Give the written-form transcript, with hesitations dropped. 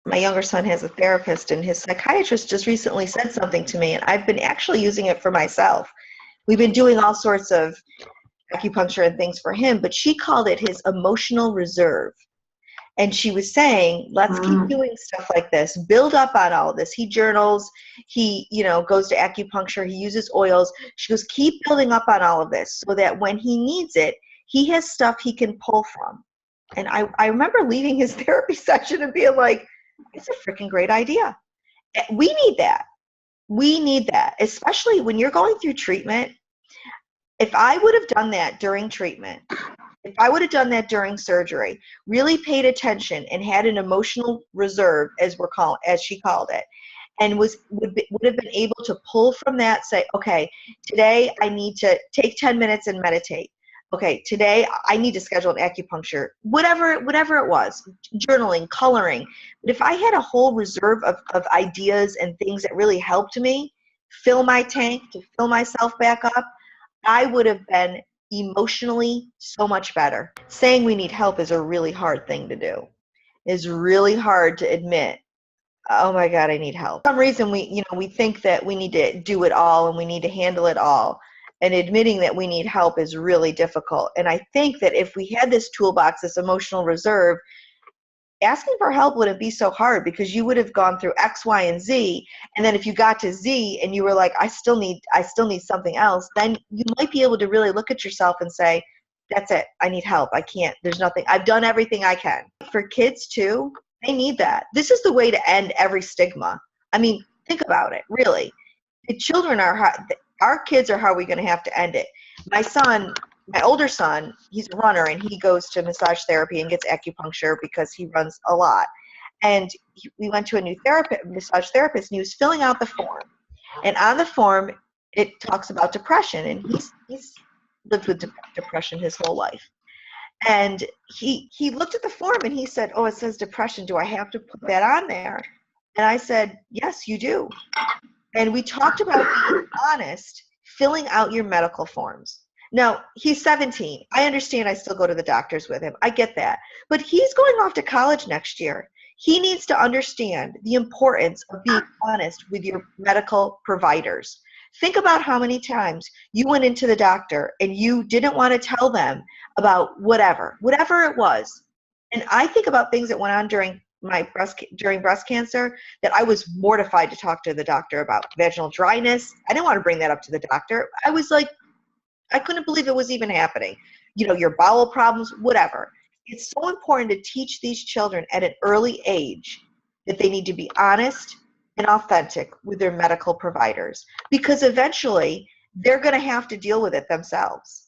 my younger son has a therapist, and his psychiatrist just recently said something to me, and I've been actually using it for myself. We've been doing all sorts of acupuncture and things for him, but she called it his emotional reserve. And she was saying, let's keep doing stuff like this, build up on all of this. He journals, he, goes to acupuncture, he uses oils. She goes, keep building up on all of this so that when he needs it, he has stuff he can pull from. And I remember leaving his therapy session and being like, it's a freaking great idea. We need that. We need that, especially when you're going through treatment. If I would have done that during treatment, if I would have done that during surgery, really paid attention and had an emotional reserve, as she called it, and would have been able to pull from that, say, okay, today I need to take 10 minutes and meditate. Okay, today I need to schedule an acupuncture, whatever it was, journaling, coloring. But if I had a whole reserve of ideas and things that really helped me fill my tank, to fill myself back up, I would have been emotionally so much better. Saying we need help is a really hard thing to do. It's really hard to admit, oh my God, I need help. For some reason we think that we need to do it all and we need to handle it all. And admitting that we need help is really difficult. And I think that if we had this toolbox, this emotional reserve, asking for help wouldn't be so hard, because you would have gone through X, Y, and Z. And then if you got to Z and you were like, I still need something else, then you might be able to really look at yourself and say, that's it. I need help. I can't. There's nothing. I've done everything I can. For kids too, they need that. This is the way to end every stigma. I mean, think about it, really. The children our kids are how we're going to have to end it. My older son, he's a runner, and he goes to massage therapy and gets acupuncture because he runs a lot. And we went to a new massage therapist, and he was filling out the form. And on the form, it talks about depression, and he's lived with depression his whole life. And he looked at the form and he said, oh, it says depression. Do I have to put that on there? And I said, yes, you do. And we talked about being honest, filling out your medical forms. Now, he's 17. I understand I still go to the doctors with him. I get that. But he's going off to college next year. He needs to understand the importance of being honest with your medical providers. Think about how many times you went into the doctor and you didn't want to tell them about whatever it was. And I think about things that went on during breast cancer that I was mortified to talk to the doctor about. Vaginal dryness. I didn't want to bring that up to the doctor. I was like, I couldn't believe it was even happening. Your bowel problems, whatever. It's so important to teach these children at an early age that they need to be honest and authentic with their medical providers, because eventually they're going to have to deal with it themselves.